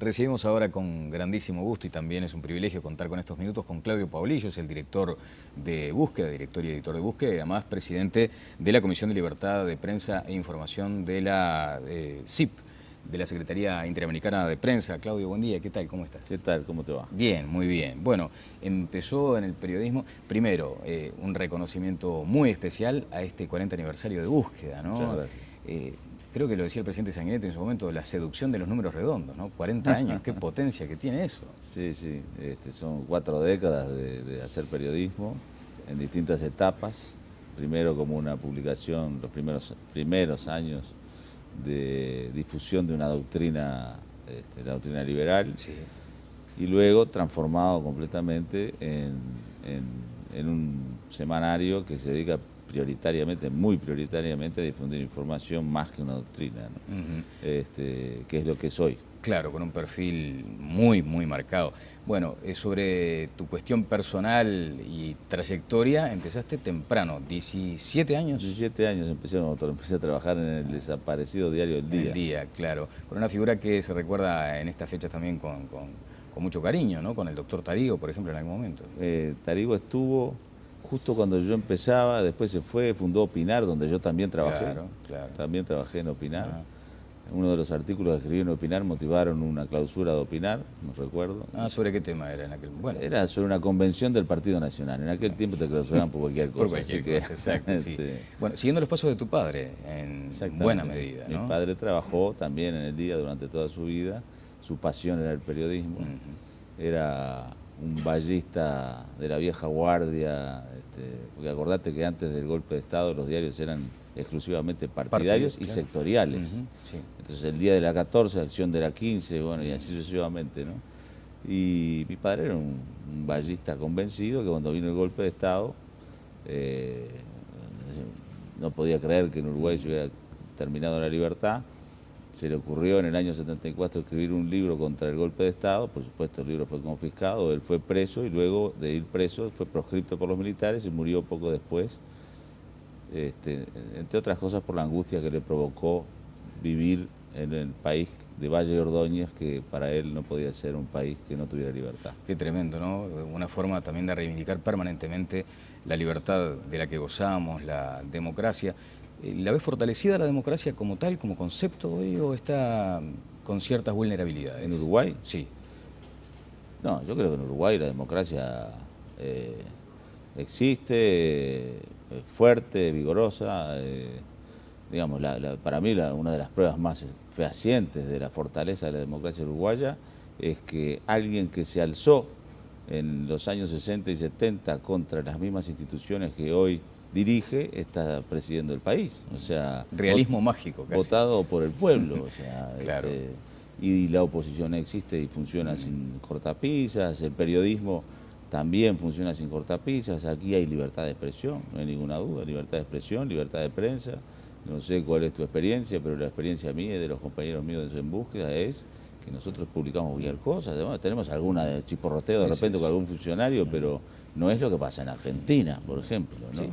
Recibimos ahora con grandísimo gusto y también es un privilegio contar con estos minutos con Claudio Paulillo, es el director de Búsqueda, director y editor de Búsqueda, y además presidente de la Comisión de Libertad de Prensa e Información de la CIP, de la Secretaría Interamericana de Prensa. Claudio, buen día, ¿qué tal? ¿Cómo estás? ¿Qué tal? ¿Cómo te va? Bien, muy bien. Bueno, empezó en el periodismo, primero, un reconocimiento muy especial a este 40 aniversario de Búsqueda, ¿no? Muchas gracias. Creo que lo decía el presidente Sanguinetti en su momento, la seducción de los números redondos, ¿no? 40 años, qué potencia que tiene eso. Sí, sí, son 4 décadas de hacer periodismo en distintas etapas. Primero como una publicación, los primeros años de difusión de una doctrina, la doctrina liberal, Sí. y luego transformado completamente en un semanario que se dedica prioritariamente, muy prioritariamente, a difundir información más que una doctrina, ¿no? Que es lo que soy. Claro, con un perfil muy marcado. Bueno, sobre tu cuestión personal y trayectoria, empezaste temprano, 17 años. 17 años empecé a trabajar en el desaparecido diario El Día. El Día, claro. Con una figura que se recuerda en estas fechas también con mucho cariño, ¿no? Con el doctor Tarigo, por ejemplo, en algún momento. Tarigo estuvo justo cuando yo empezaba, después se fue, fundó Opinar, donde yo también trabajé. Claro. También trabajé en Opinar. Uno de los artículos que escribí en Opinar motivaron una clausura de Opinar, no recuerdo. ¿Sobre qué tema era en aquel momento? Bueno. Era sobre una convención del Partido Nacional. En aquel tiempo te clausuraban por cualquier cosa. Por cualquier cosa, exacto, sí. Bueno, siguiendo los pasos de tu padre, en buena medida, ¿no? Mi padre trabajó también en El Día durante toda su vida. Su pasión era el periodismo. Era un ballista de la vieja guardia, porque acordate que antes del golpe de Estado los diarios eran exclusivamente partidarios y sectoriales. Sí. Entonces el día de la 14, acción de la 15, bueno, y así sucesivamente, ¿no? Y mi padre era un ballista convencido que cuando vino el golpe de Estado no podía creer que en Uruguay se hubiera terminado la libertad. Se le ocurrió en el año 74 escribir un libro contra el golpe de Estado. Por supuesto, el libro fue confiscado, él fue preso y luego de ir preso fue proscripto por los militares y murió poco después, entre otras cosas por la angustia que le provocó vivir en el país de Valle y Ordóñez, que para él no podía ser un país que no tuviera libertad. Qué tremendo, ¿no? Una forma también de reivindicar permanentemente la libertad de la que gozamos, la democracia. ¿La ves fortalecida la democracia como tal, como concepto hoy, o está con ciertas vulnerabilidades? ¿En Uruguay? Sí. No, yo creo que en Uruguay la democracia existe, fuerte, vigorosa. Digamos, para mí una de las pruebas más fehacientes de la fortaleza de la democracia uruguaya es que alguien que se alzó en los años 60 y 70 contra las mismas instituciones que hoy dirige, está presidiendo el país. O sea, realismo mágico, casi. Votado por el pueblo. O sea, claro. Y la oposición existe y funciona sin cortapisas, el periodismo también funciona sin cortapisas. Aquí hay libertad de expresión, no hay ninguna duda, libertad de expresión, libertad de prensa. No sé cuál es tu experiencia, pero la experiencia mía y de los compañeros míos en Búsqueda es que nosotros publicamos cualquier cosa. Además, tenemos alguna de chisporroteo de repente con algún funcionario, pero no es lo que pasa en Argentina, por ejemplo, ¿no? Sí.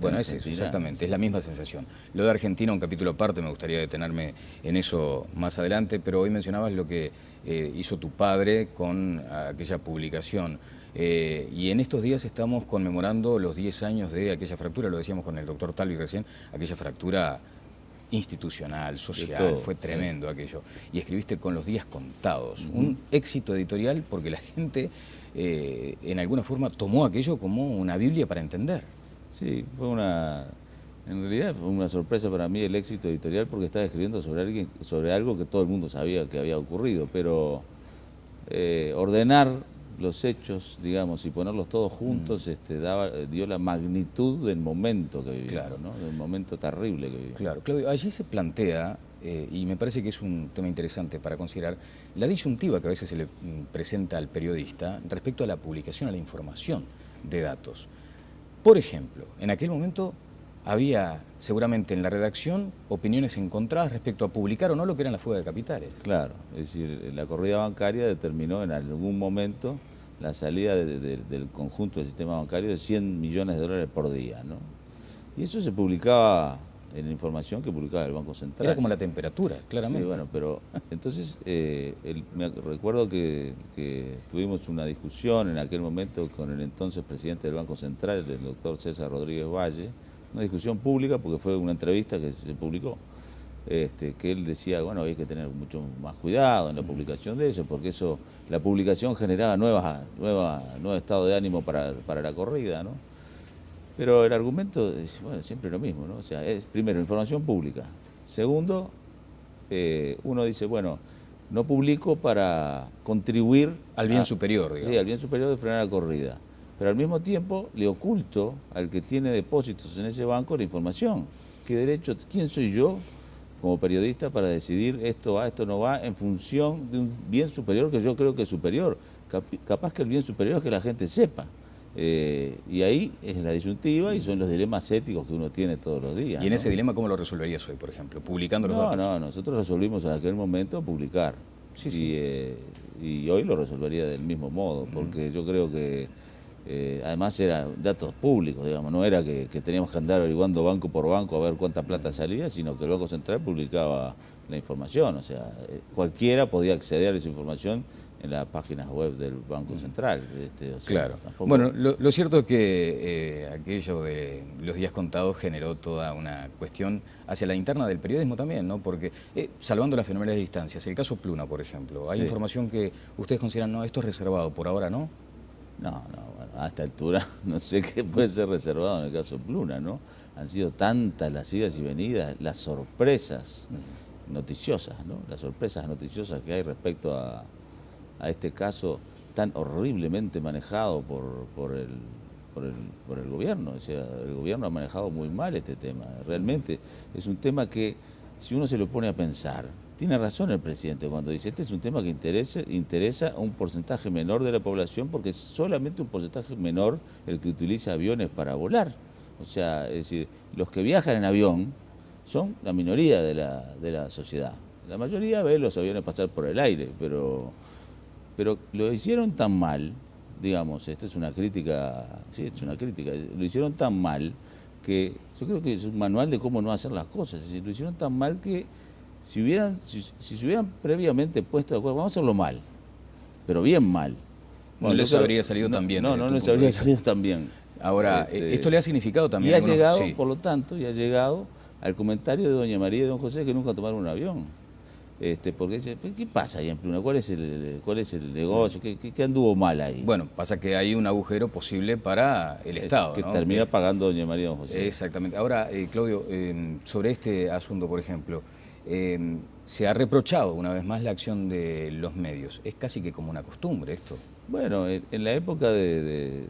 Bueno, es eso, exactamente, es la misma sensación. Lo de Argentina, un capítulo aparte, me gustaría detenerme en eso más adelante, pero hoy mencionabas lo que hizo tu padre con aquella publicación. Y en estos días estamos conmemorando los 10 años de aquella fractura, lo decíamos con el doctor Talvi recién, aquella fractura institucional, social, fue tremendo aquello. Y escribiste con los días contados, un éxito editorial porque la gente en alguna forma tomó aquello como una Biblia para entender. Sí, en realidad fue una sorpresa para mí el éxito editorial porque estaba escribiendo sobre algo que todo el mundo sabía que había ocurrido, pero ordenar los hechos, digamos, y ponerlos todos juntos dio la magnitud del momento que vivimos, claro, ¿no? Del momento terrible que vivimos. Claro, Claudio, allí se plantea, y me parece que es un tema interesante para considerar, la disyuntiva que a veces se le presenta al periodista respecto a la publicación, a la información de datos. Por ejemplo, en aquel momento había seguramente en la redacción opiniones encontradas respecto a publicar o no lo que eran la fuga de capitales. Claro, es decir, la corrida bancaria determinó en algún momento la salida del conjunto del sistema bancario de 100 millones de dólares por día, ¿no? Y eso se publicaba en la información que publicaba el Banco Central. Era como la temperatura, claramente. Sí, bueno, pero entonces me recuerdo que tuvimos una discusión en aquel momento con el entonces presidente del Banco Central, el doctor César Rodríguez Valle, una discusión pública porque fue una entrevista que se publicó, que él decía, bueno, hay que tener mucho más cuidado en la publicación de eso, porque eso, la publicación generaba nuevo estado de ánimo para la corrida, ¿no? Pero el argumento es, bueno, siempre lo mismo, ¿no? O sea, es primero información pública. Segundo, uno dice, bueno, no publico para contribuir al bien superior, digamos. Sí, al bien superior de frenar la corrida. Pero al mismo tiempo le oculto al que tiene depósitos en ese banco la información. ¿Qué derecho, quién soy yo como periodista para decidir esto va, esto no va, en función de un bien superior que yo creo que es superior? Capaz que el bien superior es que la gente sepa. Y ahí es la disyuntiva y son los dilemas éticos que uno tiene todos los días. ¿Y en ¿no? ese dilema cómo lo resolverías hoy, por ejemplo? ¿Publicando los datos? No, nosotros resolvimos en aquel momento publicar. Sí, sí. Y hoy lo resolvería del mismo modo, porque yo creo que además eran datos públicos, digamos, no era que teníamos que andar averiguando banco por banco a ver cuánta plata salía, sino que el Banco Central publicaba la información, o sea, cualquiera podía acceder a esa información en las páginas web del Banco Central. O sea, claro. tampoco... Bueno, lo cierto es que aquello de los días contados generó toda una cuestión hacia la interna del periodismo también, ¿no? Porque, salvando las fenomenales distancias, el caso Pluna, por ejemplo, hay información que ustedes consideran, no, esto es reservado, por ahora no. No, bueno, a esta altura no sé qué puede ser reservado en el caso Pluna, ¿no? Han sido tantas las idas y venidas, las sorpresas noticiosas, ¿no? Las sorpresas noticiosas que hay respecto a este caso tan horriblemente manejado por el gobierno. O sea, el gobierno ha manejado muy mal este tema. Realmente es un tema que, si uno se lo pone a pensar, tiene razón el presidente cuando dice, este es un tema que interesa a un porcentaje menor de la población, porque es solamente un porcentaje menor el que utiliza aviones para volar. O sea, es decir, los que viajan en avión son la minoría de la sociedad. La mayoría ve los aviones pasar por el aire, pero lo hicieron tan mal, digamos, esto es una crítica, sí, es una crítica, lo hicieron tan mal que yo creo que es un manual de cómo no hacer las cosas, es decir, lo hicieron tan mal que si se hubieran previamente puesto de acuerdo, vamos a hacerlo mal, pero bien mal. Bueno, no les habría salido tan bien. No les habría salido tan bien. Ahora, esto le ha significado también... Y ha llegado, por lo tanto, al comentario de doña María y don José que nunca tomaron un avión. Porque dice, ¿qué pasa ahí en Pluna? ¿Cuál es el negocio? ¿Qué anduvo mal ahí? Bueno, pasa que hay un agujero posible para el Estado, que ¿no? termina pagando doña María y don José. Exactamente. Ahora, Claudio, sobre este asunto, por ejemplo, se ha reprochado una vez más la acción de los medios. Es casi que como una costumbre esto. Bueno, en la época de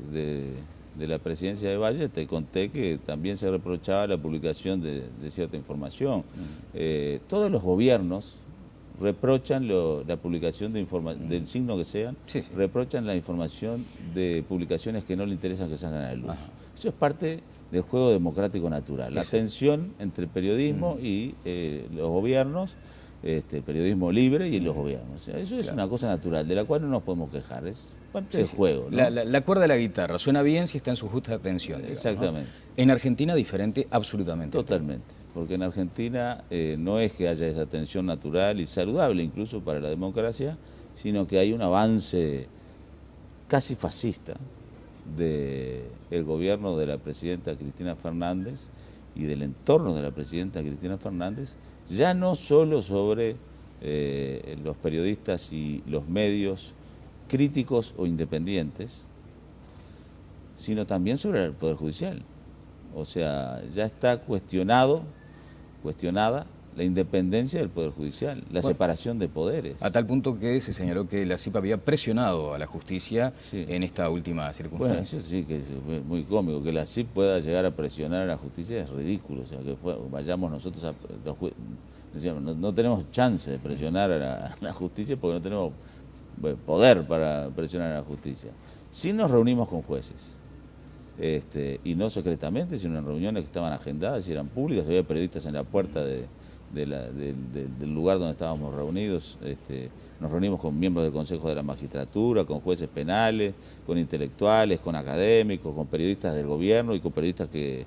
la presidencia de Valle te conté que también se reprochaba la publicación de cierta información. Todos los gobiernos reprochan la publicación de del signo que sean, reprochan la información de publicaciones que no le interesan que salgan a la luz. Eso es parte del juego democrático natural, la tensión entre el periodismo y los gobiernos, el periodismo libre y los gobiernos. O sea, eso es una cosa natural, de la cual no nos podemos quejar, es parte del juego, ¿no? La cuerda de la guitarra suena bien si está en su justa tensión, digamos, exactamente. ¿no? En Argentina diferente absolutamente. Totalmente, porque en Argentina no es que haya esa tensión natural y saludable incluso para la democracia, sino que hay un avance casi fascista del gobierno de la presidenta Cristina Fernández y del entorno de la presidenta Cristina Fernández, ya no solo sobre los periodistas y los medios críticos o independientes, sino también sobre el Poder Judicial. O sea, ya está cuestionada la independencia del Poder Judicial, la separación de poderes. A tal punto que se señaló que la CIP había presionado a la justicia en esta última circunstancia. Bueno, eso sí que es muy cómico, que la CIP pueda llegar a presionar a la justicia es ridículo. O sea, que vayamos nosotros a... no tenemos chance de presionar a la justicia porque no tenemos poder para presionar a la justicia. Sí nos reunimos con jueces. Y no secretamente, sino en reuniones que estaban agendadas y eran públicas, había periodistas en la puerta del lugar donde estábamos reunidos. Nos reunimos con miembros del Consejo de la Magistratura, con jueces penales, con intelectuales, con académicos, con periodistas del gobierno y con periodistas que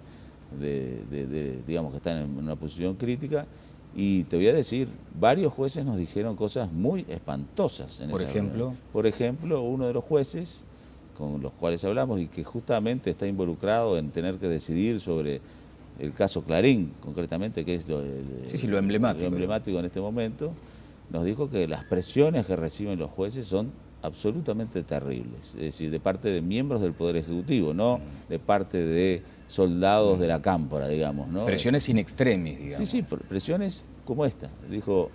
digamos, que están en una posición crítica. Y te voy a decir, varios jueces nos dijeron cosas muy espantosas. Por ejemplo. Por ejemplo, uno de los jueces con los cuales hablamos y que justamente está involucrado en tener que decidir sobre el caso Clarín, concretamente, que es lo emblemático en este momento, nos dijo que las presiones que reciben los jueces son absolutamente terribles, es decir, de parte de miembros del Poder Ejecutivo, no de parte de soldados de la cámpora, digamos, ¿no? Presiones in extremis, digamos. Sí, presiones como esta. Dijo,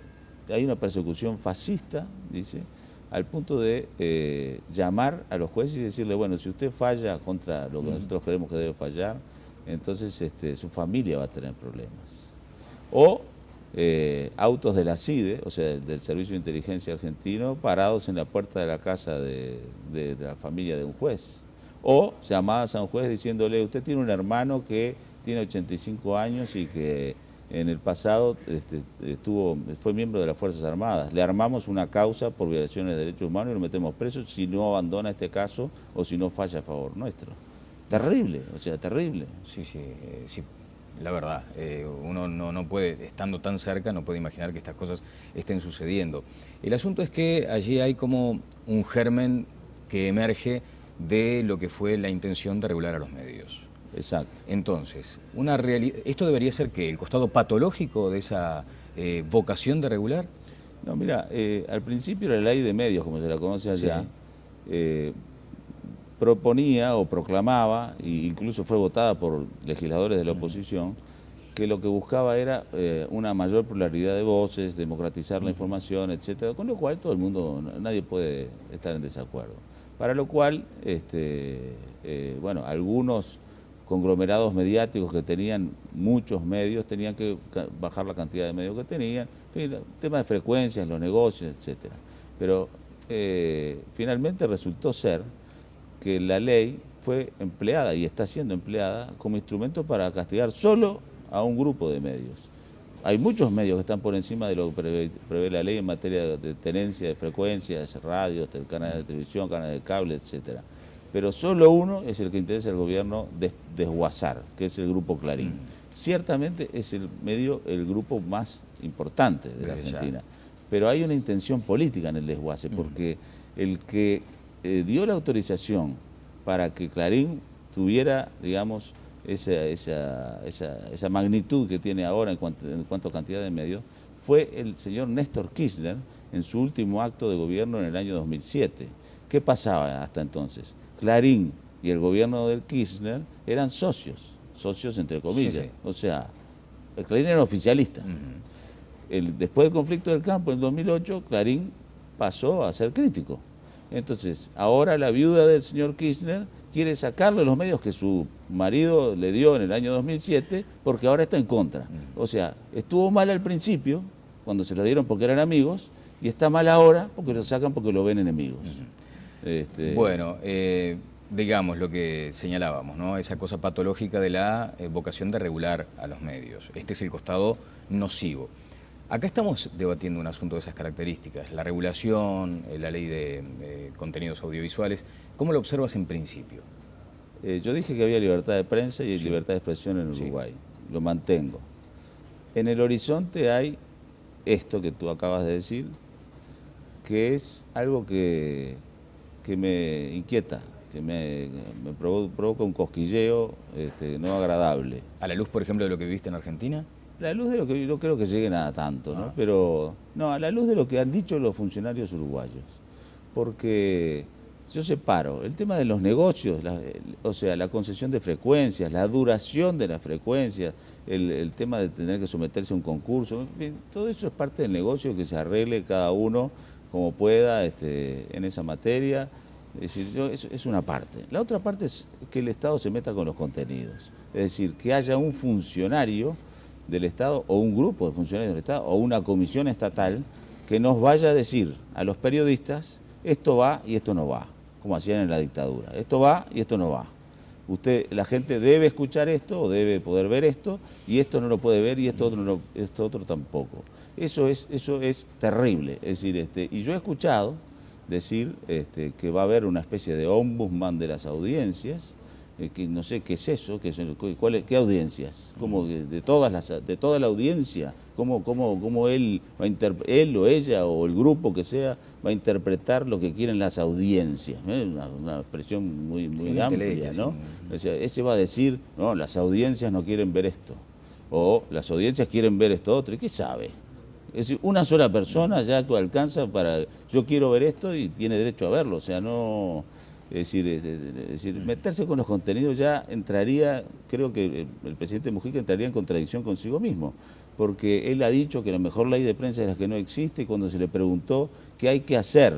hay una persecución fascista, dice, al punto de llamar a los jueces y decirle, bueno, si usted falla contra lo que nosotros creemos que debe fallar, entonces su familia va a tener problemas. O autos de la CIDE, o sea, del Servicio de Inteligencia Argentino, parados en la puerta de la casa de la familia de un juez. O llamadas a un juez diciéndole, usted tiene un hermano que tiene 85 años y que en el pasado fue miembro de las Fuerzas Armadas. Le armamos una causa por violaciones de derechos humanos y lo metemos preso si no abandona este caso o si no falla a favor nuestro. Terrible, o sea, terrible. Sí, la verdad. Uno no puede, estando tan cerca, no puede imaginar que estas cosas estén sucediendo. El asunto es que allí hay como un germen que emerge de lo que fue la intención de regular a los medios. Exacto. Entonces, ¿esto debería ser qué? ¿El costado patológico de esa vocación de regular? No, mira, al principio la ley de medios, como se la conoce allá, proponía o proclamaba, e incluso fue votada por legisladores de la oposición, que lo que buscaba era una mayor pluralidad de voces, democratizar la información, etcétera, con lo cual todo el mundo, nadie puede estar en desacuerdo. Para lo cual, bueno, algunos conglomerados mediáticos que tenían muchos medios tenían que bajar la cantidad de medios que tenían, en fin, tema de frecuencias, los negocios, etcétera. Pero finalmente resultó ser que la ley fue empleada y está siendo empleada como instrumento para castigar solo a un grupo de medios. Hay muchos medios que están por encima de lo que prevé la ley en materia de tenencia de frecuencias, radios, canales de televisión, canales de cable, etcétera. Pero solo uno es el que interesa al gobierno desguazar, que es el Grupo Clarín. Ciertamente es el grupo más importante de la Argentina, pero hay una intención política en el desguace, porque el que dio la autorización para que Clarín tuviera, digamos, esa magnitud que tiene ahora en cuanto a cantidad de medios, fue el señor Néstor Kirchner en su último acto de gobierno en el año 2007. ¿Qué pasaba hasta entonces? Clarín y el gobierno del Kirchner eran socios entre comillas, o sea, el Clarín era oficialista. Después del conflicto del campo en 2008, Clarín pasó a ser crítico. Entonces, ahora la viuda del señor Kirchner quiere sacarle de los medios que su marido le dio en el año 2007 porque ahora está en contra. O sea, estuvo mal al principio, cuando se lo dieron porque eran amigos, y está mal ahora porque lo sacan porque lo ven enemigos. Bueno, digamos lo que señalábamos, ¿no? Esa cosa patológica de la vocación de regular a los medios. Este es el costado nocivo. Acá estamos debatiendo un asunto de esas características, la regulación, la ley de contenidos audiovisuales. ¿Cómo lo observas en principio? Yo dije que había libertad de prensa y libertad de expresión en Uruguay. Lo mantengo. En el horizonte hay esto que tú acabas de decir, que es algo que me inquieta, que me provoca un cosquilleo no agradable. ¿A la luz, por ejemplo, de lo que viviste en Argentina? A la luz de lo que yo no creo que lleguen a tanto, ¿no? Pero no, a la luz de lo que han dicho los funcionarios uruguayos. Porque yo separo el tema de los negocios, o sea, la concesión de frecuencias, la duración de las frecuencias, el tema de tener que someterse a un concurso, en fin, todo eso es parte del negocio que se arregle cada uno como pueda en esa materia. Es decir, eso es una parte. La otra parte es que el Estado se meta con los contenidos. Es decir, que haya un funcionario del Estado o un grupo de funcionarios del Estado o una comisión estatal que nos vaya a decir a los periodistas esto va y esto no va, como hacían en la dictadura. Esto va y esto no va. La gente debe escuchar esto o debe poder ver esto y esto no lo puede ver y esto otro tampoco. Eso es terrible. Es decir, y yo he escuchado decir que va a haber una especie de ombudsman de las audiencias que no sé qué es eso, qué audiencias, como de toda la audiencia, cómo él o ella o el grupo que sea va a interpretar lo que quieren las audiencias. Una expresión muy amplia, ¿no? O sea, ese va a decir, no, las audiencias no quieren ver esto, o las audiencias quieren ver esto otro, ¿y qué sabe? Es decir, una sola persona ya alcanza para, yo quiero ver esto y tiene derecho a verlo, o sea, no... Es decir, meterse con los contenidos ya entraría, creo que el presidente Mujica entraría en contradicción consigo mismo, porque él ha dicho que la mejor ley de prensa es la que no existe, y cuando se le preguntó qué hay que hacer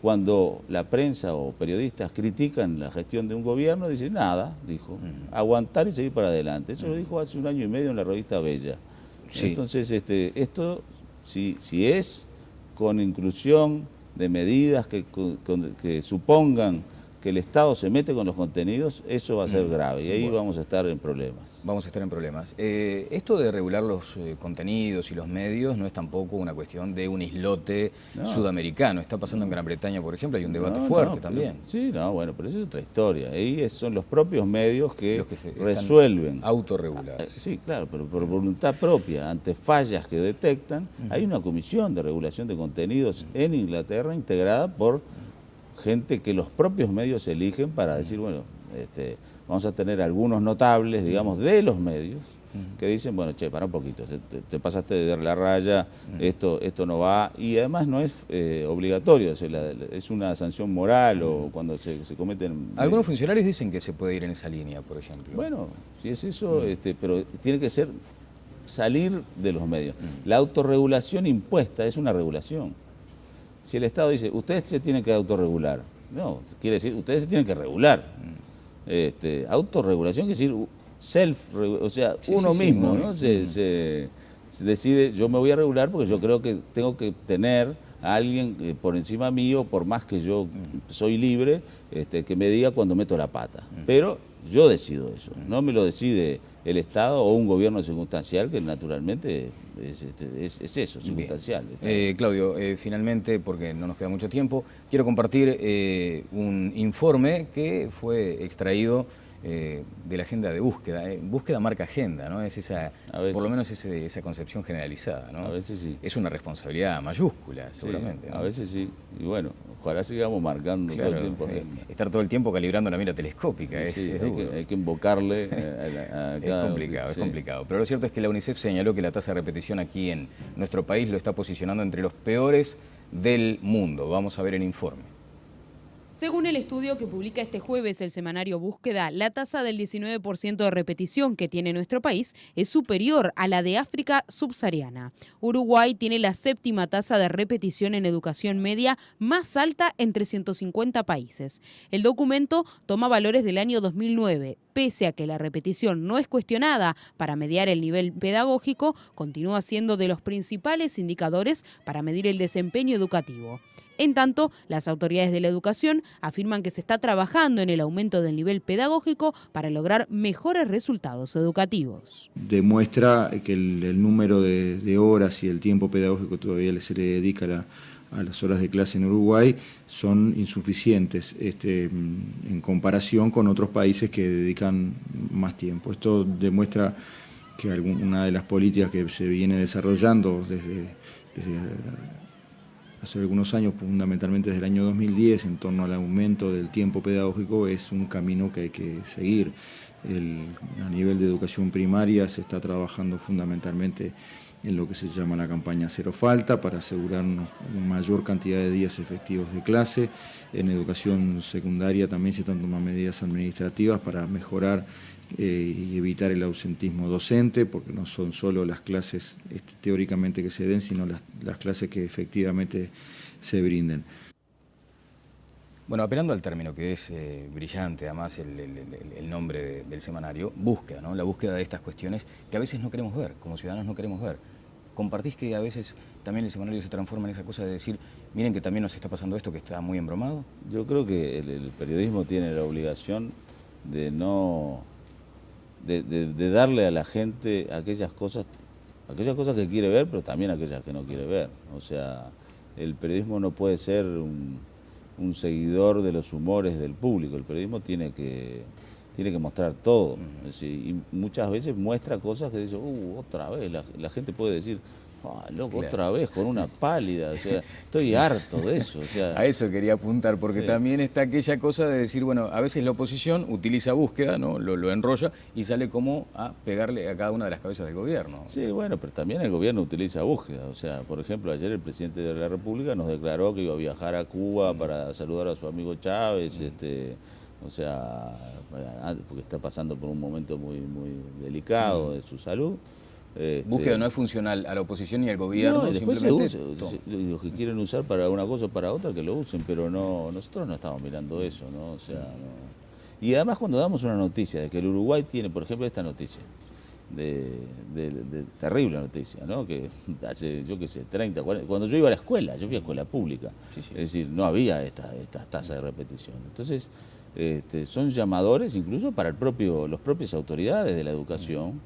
cuando la prensa o periodistas critican la gestión de un gobierno, dice nada, dijo, aguantar y seguir para adelante. Eso lo dijo hace 1 año y medio en la revista Bella. Sí. Entonces, esto, si es con inclusión de medidas que supongan que el Estado se mete con los contenidos, eso va a ser grave y ahí vamos a estar en problemas. Vamos a estar en problemas. Esto de regular los contenidos y los medios no es tampoco una cuestión de un islote sudamericano. Está pasando en Gran Bretaña, por ejemplo, hay un debate fuerte también. Bueno, pero eso es otra historia. Ahí son los propios medios que resuelven. Autorregulados. Sí, claro, pero por voluntad propia, ante fallas que detectan, hay una comisión de regulación de contenidos en Inglaterra integrada por gente que los propios medios eligen para decir, bueno, vamos a tener algunos notables, digamos, de los medios, que dicen, bueno, che, para un poquito, te pasaste de la raya, esto no va, y además no es obligatorio, es una sanción moral o cuando se cometen... Algunos funcionarios dicen que se puede ir en esa línea, por ejemplo. Bueno, si es eso, pero tiene que ser salir de los medios. La autorregulación impuesta es una regulación. Si el Estado dice, ustedes se tienen que autorregular, no, quiere decir, ustedes se tienen que regular. Autorregulación quiere decir o sea, uno mismo, ¿no? Se decide, yo me voy a regular porque yo creo que tengo que tener a alguien por encima mío, por más que yo soy libre, que me diga cuando meto la pata. Pero yo decido eso, no me lo decide el Estado o un gobierno circunstancial, que naturalmente es eso, circunstancial. Claudio, finalmente, porque no nos queda mucho tiempo, quiero compartir un informe que fue extraído de la agenda de búsqueda. Búsqueda marca agenda, ¿no? Es esa, por lo menos esa concepción generalizada, ¿no? A veces sí. Es una responsabilidad mayúscula, seguramente. Sí, ¿no? A veces sí. Y bueno, ojalá sigamos marcando todo el tiempo. Estar todo el tiempo calibrando la mira telescópica. Hay que invocarle a cada... Es complicado. Pero lo cierto es que la UNICEF señaló que la tasa de repetición aquí en nuestro país lo está posicionando entre los peores del mundo. Vamos a ver el informe. Según el estudio que publica este jueves el semanario Búsqueda, la tasa del 19% de repetición que tiene nuestro país es superior a la de África subsahariana. Uruguay tiene la 7ª tasa de repetición en educación media más alta entre 150 países. El documento toma valores del año 2009. Pese a que la repetición no es cuestionada para mediar el nivel pedagógico, continúa siendo de los principales indicadores para medir el desempeño educativo. En tanto, las autoridades de la educación afirman que se está trabajando en el aumento del nivel pedagógico para lograr mejores resultados educativos. Demuestra que el número de horas y el tiempo pedagógico todavía se le dedica a las horas de clase en Uruguay son insuficientes en comparación con otros países que dedican más tiempo. Esto demuestra que una de las políticas que se viene desarrollando desde hace algunos años, fundamentalmente desde el año 2010, en torno al aumento del tiempo pedagógico, es un camino que hay que seguir. A nivel de educación primaria se está trabajando fundamentalmente en lo que se llama la campaña Cero Falta, para asegurar una mayor cantidad de días efectivos de clase. En educación secundaria también se están tomando medidas administrativas para mejorar y evitar el ausentismo docente, porque no son solo las clases teóricamente que se den, sino las clases que efectivamente se brinden. Bueno, apelando al término que es brillante, además el nombre del semanario, búsqueda, ¿no? La búsqueda de estas cuestiones que a veces no queremos ver, como ciudadanos no queremos ver. ¿Compartís que a veces también el semanario se transforma en esa cosa de decir, miren que también nos está pasando esto que está muy embromado? Yo creo que el periodismo tiene la obligación de darle a la gente aquellas cosas que quiere ver, pero también aquellas que no quiere ver. O sea, el periodismo no puede ser un seguidor de los humores del público. El periodismo tiene que tiene que mostrar todo. Es decir, y muchas veces muestra cosas que dice, otra vez, la gente puede decir, loco, claro, otra vez con una pálida, o sea, estoy harto de eso. O sea, a eso quería apuntar, porque sí, también está aquella cosa de decir, bueno, a veces la oposición utiliza búsqueda, ¿no? Lo enrolla y sale como a pegarle a cada una de las cabezas del gobierno. Sí, bueno, pero también el gobierno utiliza búsqueda. O sea, por ejemplo, ayer el presidente de la República nos declaró que iba a viajar a Cuba para saludar a su amigo Chávez, o sea, porque está pasando por un momento muy delicado de su salud. Búsqueda no es funcional a la oposición ni al gobierno. No, y después se usa, los que quieren usar para una cosa o para otra, que lo usen, pero no, nosotros no estamos mirando eso, ¿no? O sea, no. Y además cuando damos una noticia de que el Uruguay tiene, por ejemplo, esta noticia, de terrible noticia, ¿no? Que hace, yo qué sé, 30, 40, cuando yo iba a la escuela, yo fui a escuela pública, sí. Es decir, no había estas tasas de repetición. Entonces, son llamadores incluso para las propias autoridades de la educación,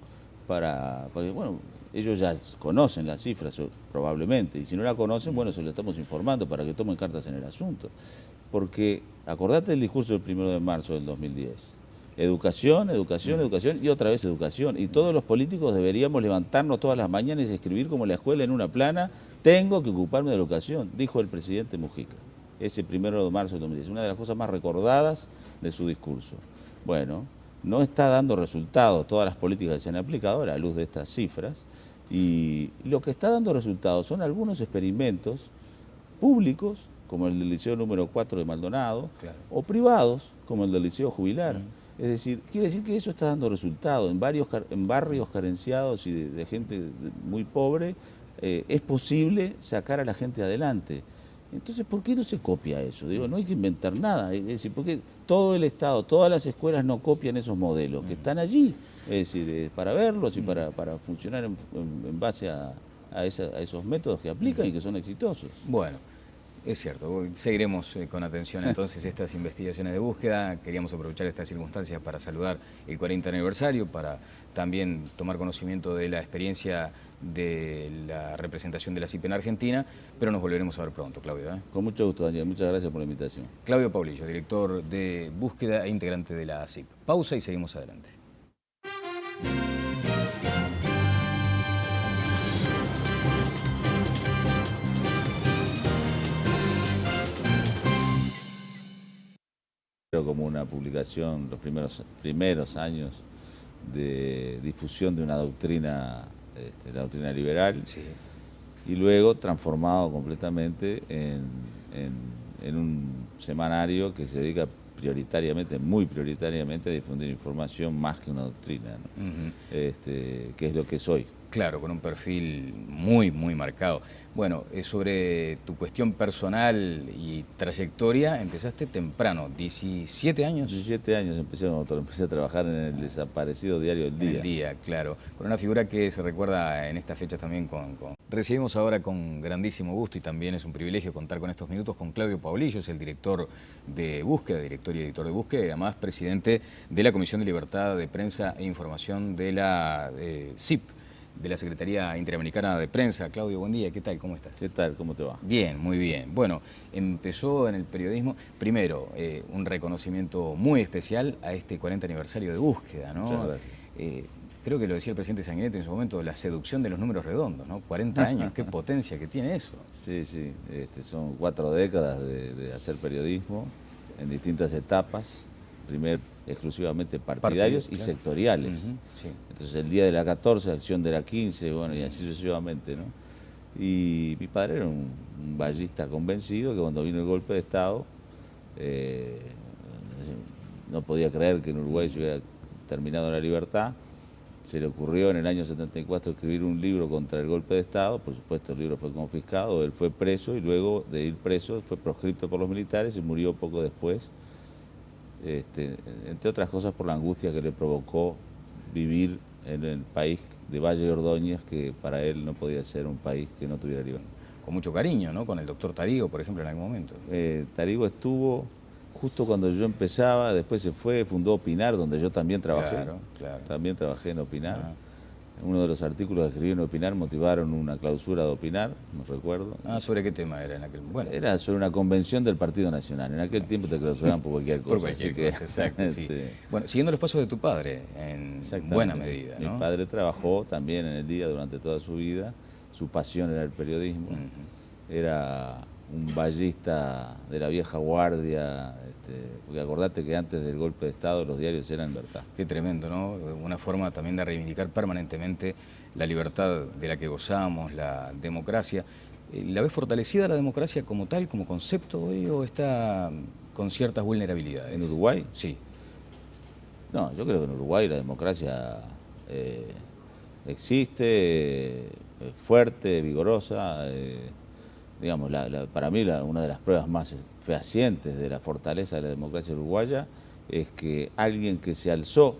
porque, bueno, ellos ya conocen las cifras probablemente, y si no la conocen, bueno, se lo estamos informando para que tomen cartas en el asunto. Porque, acordate del discurso del 1 de marzo del 2010, educación, educación, educación y otra vez educación, y todos los políticos deberíamos levantarnos todas las mañanas y escribir como la escuela en una plana, tengo que ocuparme de la educación, dijo el presidente Mujica, ese 1 de marzo del 2010, una de las cosas más recordadas de su discurso. Bueno, no está dando resultados todas las políticas que se han aplicado a la luz de estas cifras, y lo que está dando resultados son algunos experimentos públicos, como el del Liceo número 4 de Maldonado, claro, o privados, como el del Liceo Jubilar. Es decir, quiere decir que eso está dando resultados. En barrios carenciados y de gente muy pobre, es posible sacar a la gente adelante. Entonces, ¿por qué no se copia eso? Digo, no hay que inventar nada. Es decir, porque todo el Estado, todas las escuelas no copian esos modelos que están allí. Es decir, para verlos y para funcionar en base a esos métodos que aplican y que son exitosos. Bueno, es cierto. Seguiremos con atención entonces estas investigaciones de búsqueda. Queríamos aprovechar estas circunstancias para saludar el 40 aniversario, para también tomar conocimiento de la experiencia de la representación de la CIP en Argentina, pero nos volveremos a ver pronto, Claudio. Con mucho gusto, Daniel. Muchas gracias por la invitación. Claudio Paulillo, director de búsqueda e integrante de la CIP. Pausa y seguimos adelante. Como una publicación, los primeros años de difusión de una doctrina, la doctrina liberal, sí, y luego transformado completamente en un semanario que se dedica prioritariamente, muy prioritariamente, a difundir información más que una doctrina, ¿no? Que es lo que soy. Claro, con un perfil muy marcado. Bueno, sobre tu cuestión personal y trayectoria, empezaste temprano, 17 años. 17 años empecé a trabajar en el desaparecido diario El Día. El Día, claro. Con una figura que se recuerda en estas fechas también Recibimos ahora con grandísimo gusto, y también es un privilegio contar con estos minutos, con Claudio Paulillo, es el director de búsqueda, director y editor de búsqueda, y además presidente de la Comisión de Libertad de Prensa e Información de la CIP, de la Secretaría Interamericana de Prensa. Claudio, buen día, ¿qué tal? ¿Cómo estás? ¿Qué tal? ¿Cómo te va? Bien, muy bien. Bueno, empezó en el periodismo, primero, un reconocimiento muy especial a este 40 aniversario de búsqueda, ¿no? Muchas gracias. Creo que lo decía el presidente Sanguinetti en su momento, la seducción de los números redondos, ¿no? 40 años, qué potencia que tiene eso. Sí, sí, son 4 décadas de hacer periodismo en distintas etapas, primero exclusivamente partidarios y claro, sectoriales. Sí. Entonces el día de la 14, acción de la 15, bueno, y así sucesivamente, ¿no? Y mi padre era un vallista convencido que cuando vino el golpe de Estado no podía creer que en Uruguay se hubiera terminado la libertad. Se le ocurrió en el año 74 escribir un libro contra el golpe de Estado. Por supuesto, el libro fue confiscado, él fue preso y luego de ir preso fue proscripto por los militares y murió poco después, entre otras cosas por la angustia que le provocó vivir en el país de Valle de Ordóñez, que para él no podía ser un país que no tuviera libertad. Con mucho cariño, ¿no? Con el doctor Tarigo, por ejemplo, en algún momento. Tarigo estuvo justo cuando yo empezaba, después se fue, fundó Opinar, donde yo también trabajé. Claro. También trabajé en Opinar. uno de los artículos que escribí en Opinar motivaron una clausura de Opinar, no recuerdo. ¿Sobre qué tema era en aquel momento? Bueno, era sobre una convención del Partido Nacional. En aquel tiempo te clausuraban por cualquier cosa. Por cualquier cosa, exacto, sí. Bueno, siguiendo los pasos de tu padre, en buena medida, ¿no? Mi padre trabajó también en el día durante toda su vida. Su pasión era el periodismo. Era un ballista de la vieja guardia, porque acordate que antes del golpe de Estado los diarios eran libertad. Qué tremendo, ¿no? Una forma también de reivindicar permanentemente la libertad de la que gozamos, la democracia. ¿La ves fortalecida la democracia como tal, como concepto hoy, o está con ciertas vulnerabilidades? ¿En Uruguay? Sí. No, yo creo que en Uruguay la democracia existe, fuerte, vigorosa. Digamos, para mí una de las pruebas más fehacientes de la fortaleza de la democracia uruguaya es que alguien que se alzó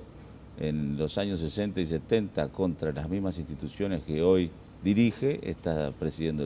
en los años 60 y 70 contra las mismas instituciones que hoy dirige está presidiendo el país.